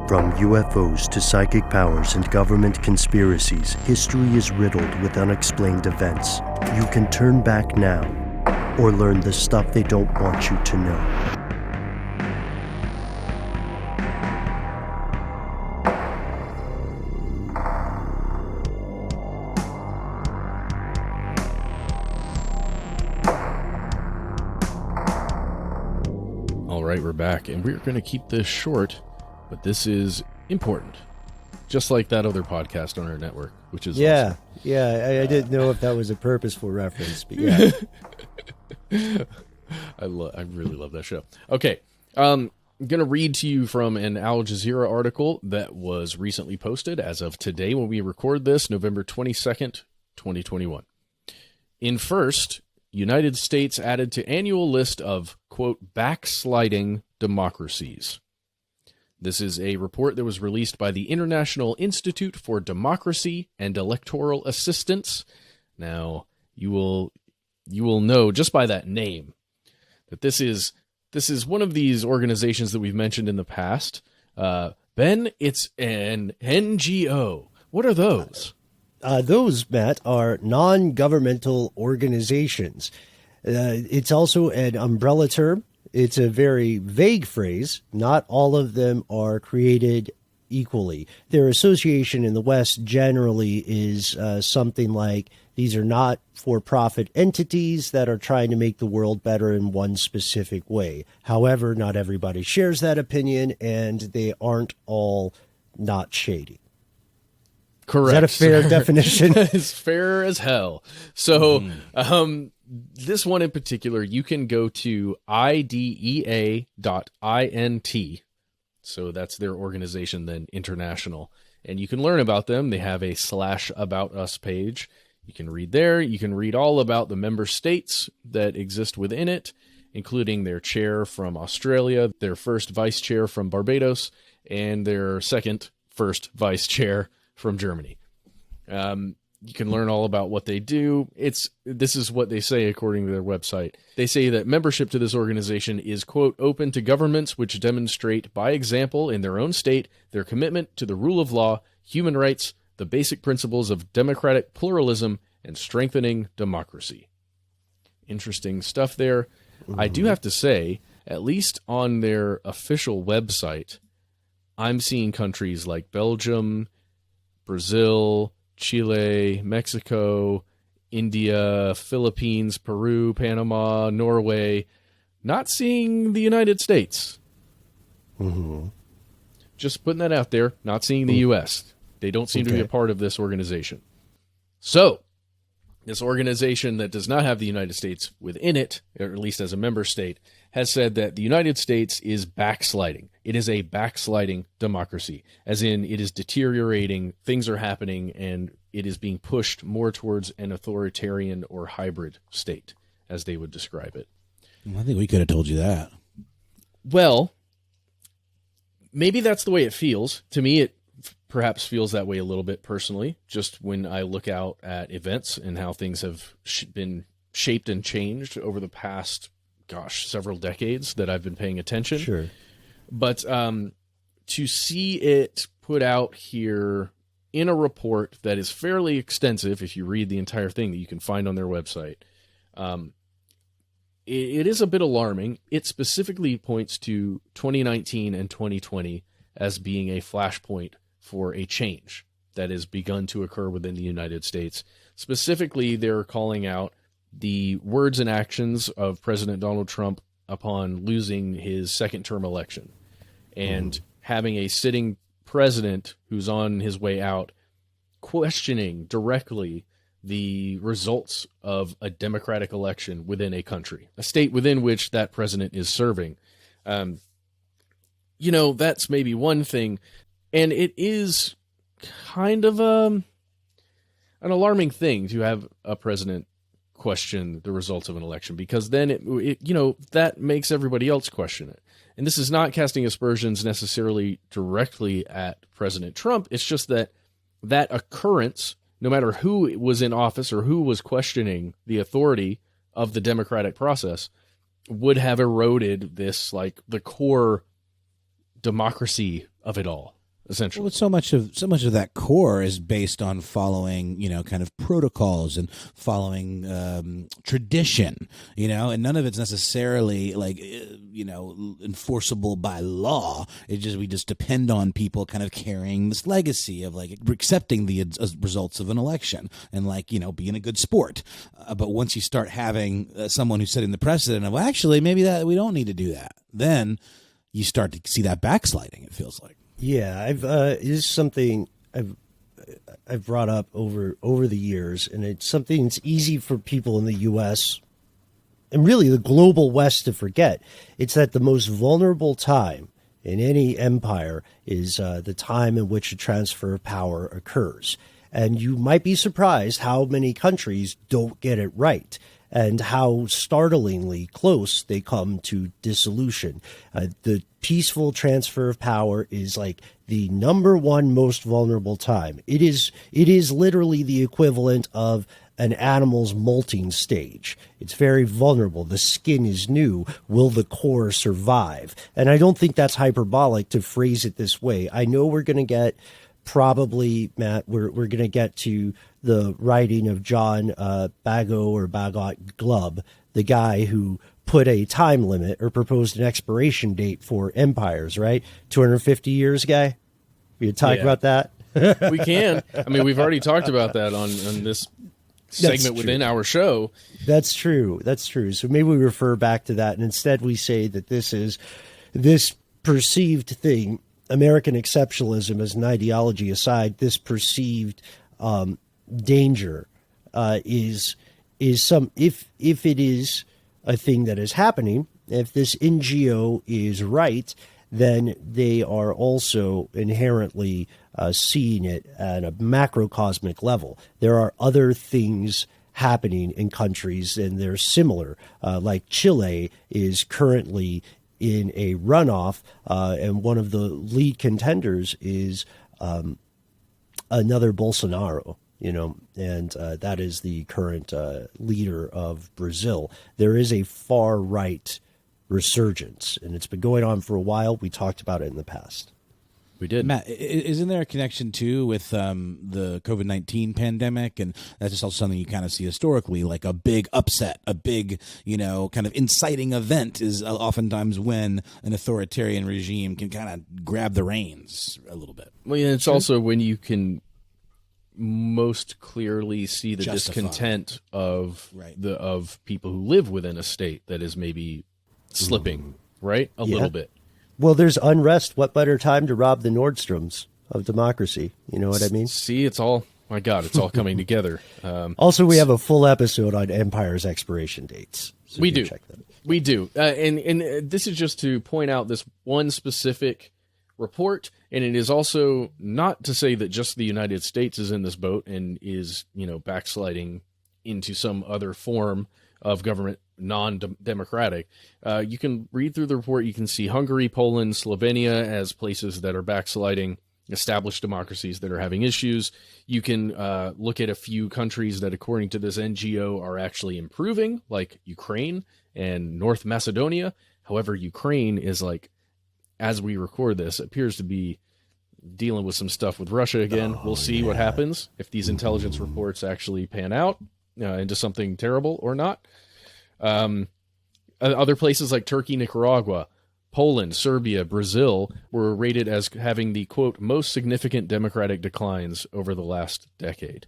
From UFOs to psychic powers and government conspiracies, history is riddled with unexplained events. You can turn back now, or learn the stuff they don't want you to know. All right, we're back, and we're going to keep this short, but this is important. Just like that other podcast on our network, which is awesome. Yeah, I didn't know if that was a purposeful reference, but yeah. I really love that show. Okay, I'm going to read to you from an Al Jazeera article that was recently posted as of today when we record this, November 22nd, 2021. In first, United States added to annual list of, quote, backsliding democracies. This is a report that was released by the International Institute for Democracy and Electoral Assistance. Now, you will know just by that name that this is one of these organizations that we've mentioned in the past. Ben, it's an NGO. What are those? Those, Matt, are non-governmental organizations. It's also an umbrella term. It's a very vague phrase. Not all of them are created equally. Their association in the West generally is something like these are not for-profit entities that are trying to make the world better in one specific way. However, not everybody shares that opinion, and they aren't all not shady. Correct. Is that a fair definition? It's fair as hell. So, this one in particular, you can go to idea.int. So that's their organization, then international. And you can learn about them. They have a /about us page. You can read there. You can read all about the member states that exist within it, including their chair from Australia, their first vice chair from Barbados, and their first vice chair from Germany. You can learn all about what they do. This is what they say according to their website. They say that membership to this organization is, quote, open to governments which demonstrate by example in their own state their commitment to the rule of law, human rights, the basic principles of democratic pluralism, and strengthening democracy. Interesting stuff there. I do have to say, at least on their official website, I'm seeing countries like Belgium, Brazil, Chile, Mexico, India, Philippines, Peru, Panama, Norway, not seeing the United States. Just putting that out there, not seeing the U.S. They don't seem to be a part of this organization. So, this organization that does not have the United States within it, or at least as a member state, has said that the United States is backsliding. It is a backsliding democracy, as in it is deteriorating, things are happening, and it is being pushed more towards an authoritarian or hybrid state, as they would describe it. I think we could have told you that. Well, maybe that's the way it feels. To me, it perhaps feels that way a little bit personally, just when I look out at events and how things have been shaped and changed over the past, several decades that I've been paying attention. Sure. But to see it put out here in a report that is fairly extensive, if you read the entire thing that you can find on their website, it is a bit alarming. It specifically points to 2019 and 2020 as being a flashpoint for a change that has begun to occur within the United States. Specifically, they're calling out the words and actions of President Donald Trump upon losing his second-term election and having a sitting president who's on his way out questioning directly the results of a democratic election within a country, a state within which that president is serving. That's maybe one thing. And it is kind of an alarming thing to have a president question the results of an election, because then that makes everybody else question it. And this is not casting aspersions necessarily directly at President Trump. It's just that occurrence, no matter who was in office or who was questioning the authority of the democratic process, would have eroded this, the core democracy of it all. essentially. Well, so much of that core is based on following, kind of protocols and following tradition, and none of it's necessarily like, enforceable by law. We just depend on people kind of carrying this legacy of like accepting the results of an election and like, being a good sport. But once you start having someone who's setting the precedent of, well, actually, maybe that we don't need to do that, then you start to see that backsliding, it feels like. Yeah, is something I've brought up over the years, and it's something that's easy for people in the U.S. and really the global West to forget. It's that the most vulnerable time in any empire is the time in which a transfer of power occurs. And you might be surprised how many countries don't get it right, and how startlingly close they come to dissolution. The peaceful transfer of power is like the number one most vulnerable time. It is literally the equivalent of an animal's molting stage. It's very vulnerable. The skin is new. Will the core survive? And I don't think that's hyperbolic to phrase it this way. I know we're going to get probably, Matt, we're going to get to the writing of John Bagot Glubb, the guy who put a time limit or proposed an expiration date for empires, right? 250 years, guy? We could talk about that? We can. I mean, we've already talked about that on this segment within our show. That's true. So maybe we refer back to that, and instead we say that this perceived thing, American exceptionalism as an ideology aside, this perceived danger is some, if it is a thing that is happening, if this NGO is right, then they are also inherently seeing it at a macrocosmic level. There are other things happening in countries, and they're similar. Like Chile is currently in a runoff, and one of the lead contenders is another Bolsonaro, and that is the current leader of Brazil. There is a far right resurgence, and it's been going on for a while. We talked about it in the past. We did. Matt, isn't there a connection too with the COVID-19 pandemic? And that's just also something you kind of see historically, like a big upset, a big, kind of inciting event is oftentimes when an authoritarian regime can kind of grab the reins a little bit. Well, yeah, it's also when you can most clearly see the discontent of of people who live within a state that is maybe slipping, right? A little bit. Well, there's unrest. What better time to rob the Nordstroms of democracy? You know what I mean? See, it's all, my God, it's all coming together. Also, we have a full episode on Empire's expiration dates. So we do. Check that out. We do. And this is just to point out this one specific report. And it is also not to say that just the United States is in this boat and is, backsliding into some other form of government, non-democratic. You can read through the report. You can see Hungary, Poland, Slovenia as places that are backsliding, established democracies that are having issues. You can look at a few countries that, according to this NGO, are actually improving, like Ukraine and North Macedonia. However, Ukraine is, like, as we record this, appears to be dealing with some stuff with Russia again. We'll see what happens if these intelligence reports actually pan out into something terrible or not. Other places like Turkey, Nicaragua, Poland, Serbia, Brazil were rated as having the, quote, most significant democratic declines over the last decade.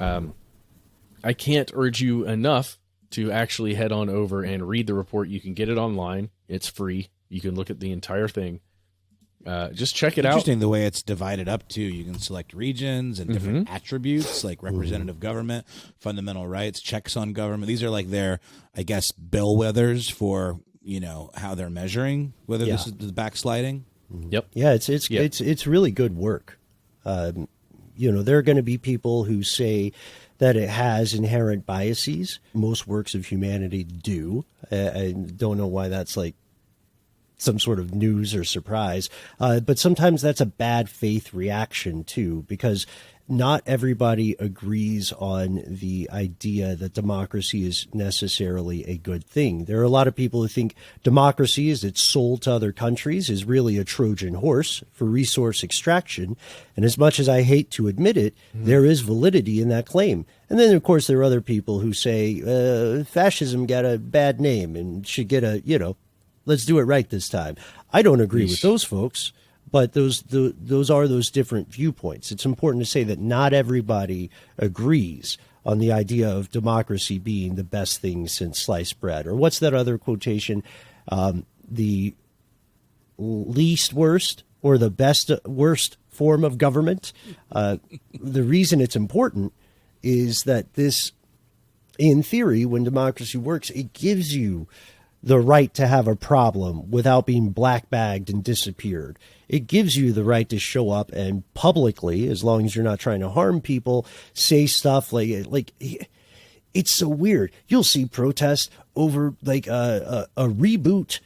I can't urge you enough to actually head on over and read the report. You can get it online. It's free. You can look at the entire thing. Just check it out. Interesting the way it's divided up, too. You can select regions and different attributes like representative government, fundamental rights, checks on government. These are like their, I guess, bellwethers for, how they're measuring whether this is the backsliding. Yep. Yeah, it's really good work. There are going to be people who say that it has inherent biases. Most works of humanity do. I don't know why that's like some sort of news or surprise. But sometimes that's a bad faith reaction too, because not everybody agrees on the idea that democracy is necessarily a good thing. There are a lot of people who think democracy, as it's sold to other countries, is really a Trojan horse for resource extraction. And as much as I hate to admit it, there is validity in that claim. And then, of course, there are other people who say fascism got a bad name and should get a, let's do it right this time. I don't agree with those folks. But those are those different viewpoints. It's important to say that not everybody agrees on the idea of democracy being the best thing since sliced bread. Or what's that other quotation? The least worst or the worst form of government. The reason it's important is that this, in theory, when democracy works, it gives you the right to have a problem without being black-bagged and disappeared. It gives you the right to show up and publicly, as long as you're not trying to harm people, say stuff like it's so weird. You'll see protests over like a reboot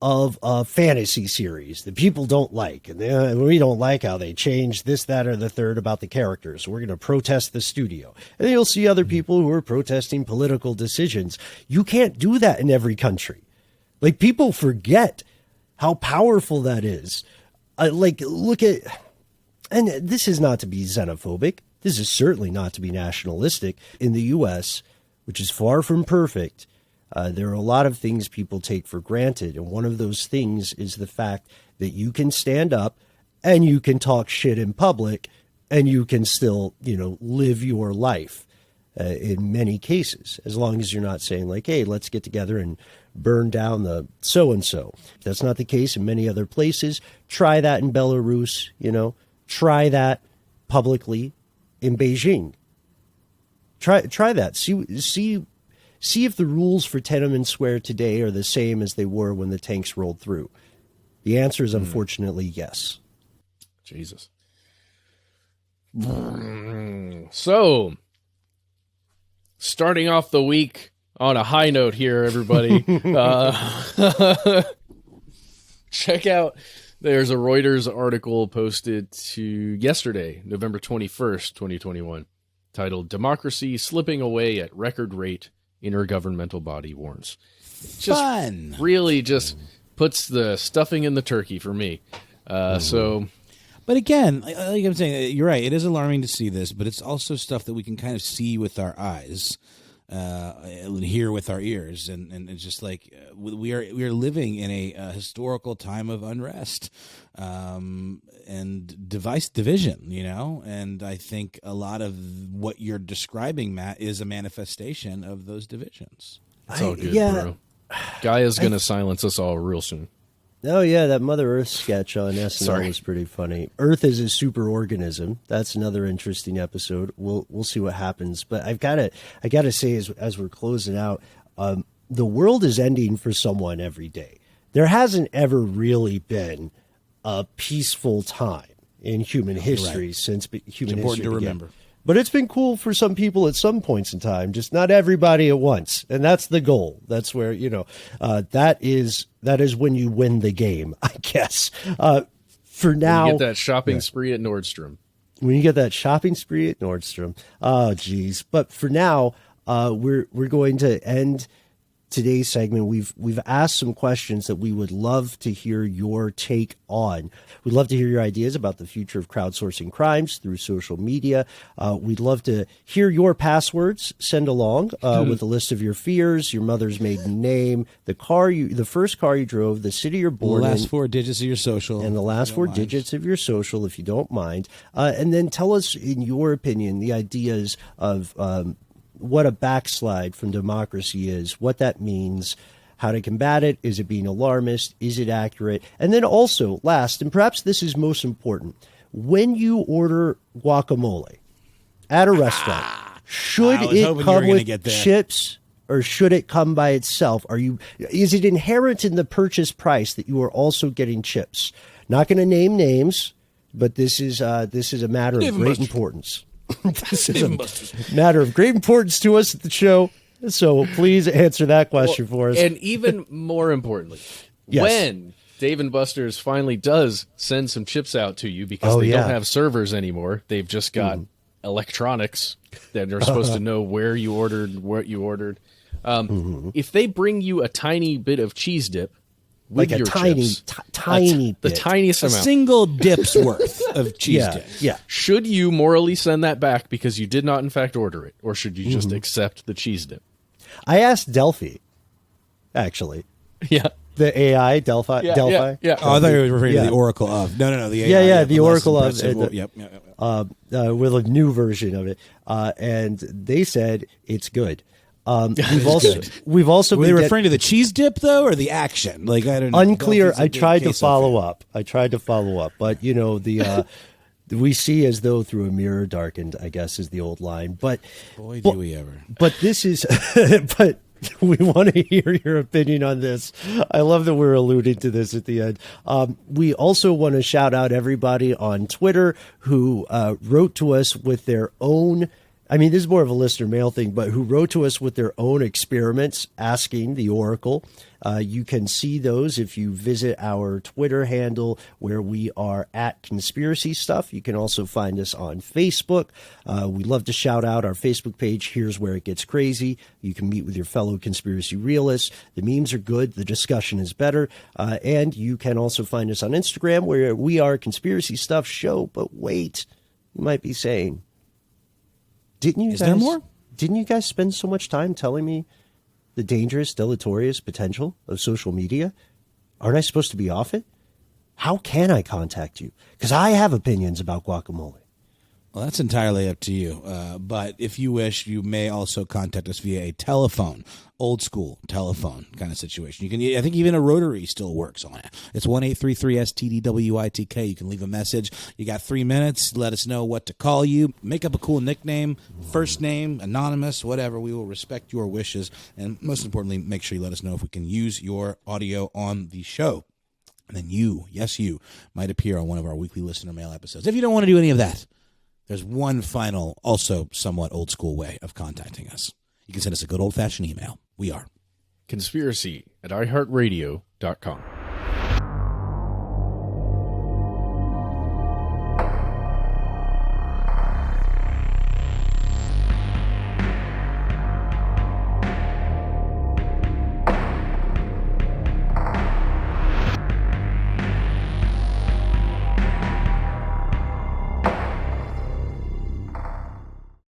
of a fantasy series that people don't like. And we don't like how they changed this, that, or the third about the characters. So we're going to protest the studio. And then you'll see other people who are protesting political decisions. You can't do that in every country. Like, people forget how powerful that is. Look at, and this is not to be xenophobic. This is certainly not to be nationalistic. In the U.S., which is far from perfect, there are a lot of things people take for granted. And one of those things is the fact that you can stand up and you can talk shit in public and you can still, live your life in many cases, as long as you're not saying like, hey, let's get together and burn down the so-and-so. That's not the case in many other places. Try that in Belarus, try that publicly in Beijing. Try that. See if the rules for Tiananmen Square today are the same as they were when the tanks rolled through. The answer is unfortunately yes. Jesus. So, starting off the week on a high note here, everybody. Check out, there's a Reuters article posted to yesterday, November 21st, 2021, titled "Democracy Slipping Away at Record Rate, Intergovernmental Body Warns." Just Fun. Really just puts the stuffing in the turkey for me. So... But again, like I'm saying, you're right. It is alarming to see this, but it's also stuff that we can kind of see with our eyes, and hear with our ears, and it's just like we are living in a historical time of unrest, and division, And I think a lot of what you're describing, Matt, is a manifestation of those divisions. It's all good, bro. Gaia's going to silence us all real soon. Oh, yeah, that Mother Earth sketch on SNL was pretty funny. Earth is a superorganism. That's another interesting episode. We'll see what happens. But I gotta say, as we're closing out, the world is ending for someone every day. There hasn't ever really been a peaceful time in human history since human history began. Important to remember. But it's been cool for some people at some points in time, just not everybody at once. And that's the goal. That's where, that is when you win the game, I guess. For now. When you get that shopping spree at Nordstrom. When you get that shopping spree at Nordstrom. Oh, geez. But for now, we're going to end today's segment. We've asked some questions that we would love to hear your take on. We'd love to hear your ideas about the future of crowdsourcing crimes through social media. We'd love to hear your passwords. Send along with a list of your fears, your mother's maiden name, the first car you drove, the city you're born in, the last 4 digits of your social, and the last 4 digits of your social, if you don't mind. And then tell us, in your opinion, the ideas of what a backslide from democracy is, what that means, how to combat it. Is it being alarmist? Is it accurate? And then also, last, and perhaps this is most important, when you order guacamole at a restaurant, should it come with chips or should it come by itself? Is it inherent in the purchase price that you are also getting chips? Not going to name names, but this is a matter of great importance. This is a matter of great importance to us at the show, so please answer that question for us. And even more importantly, when Dave & Buster's finally does send some chips out to you, because they don't have servers anymore, they've just got electronics that are supposed to know where you ordered, what you ordered. If they bring you a tiny bit of cheese dip, with like a your tiny, chips, tiny the bit. tiniest A amount, single dip's worth of cheese Yeah, dip. yeah. should you morally send that back because you did not in fact order it, or should you just accept the cheese dip? I asked Delphi, actually. Yeah. The AI, Delphi. Yeah, Delphi. yeah. Oh, I thought you were referring Yeah. to the Oracle of. No, the AI. Yeah, the less Oracle of, impressive. the- Yep. With a new version of it, and they said it's good. We've also good. we've also Were they been referring to the cheese dip though, or the action? Like I don't know. unclear. Delphi's a I good tried to case follow of up. But the we see as though through a mirror darkened, I guess is the old line. But Boy, do we ever. But this is, but we want to hear your opinion on this. I love that we're alluding to this at the end. We also want to shout out everybody on Twitter who wrote to us with their own. I mean, this is more of a listener mail thing, but who wrote to us with their own experiments asking the Oracle. You can see those if you visit our Twitter handle where we are at Conspiracy Stuff. You can also find us on Facebook. We love to shout out our Facebook page. Here's where it gets crazy. You can meet with your fellow conspiracy realists. The memes are good. The discussion is better. And you can also find us on Instagram where we are Conspiracy Stuff Show. But wait, you might be saying, Is there more? Didn't you guys spend so much time telling me the dangerous, deleterious potential of social media? Aren't I supposed to be off it? How can I contact you? Because I have opinions about guacamole. Well, that's entirely up to you. But if you wish, you may also contact us via a telephone, old school telephone kind of situation. You can, I think, even a rotary still works on it. It's 1-833-STDWITK. You can leave a message. You got 3 minutes. Let us know what to call you. Make up a cool nickname, first name, anonymous, whatever. We will respect your wishes, and most importantly, make sure you let us know if we can use your audio on the show. And then you, yes, you, might appear on one of our weekly listener mail episodes. If you don't want to do any of that, there's one final, also somewhat old school way of contacting us. You can send us a good old-fashioned email. We are Conspiracy@iheartradio.com.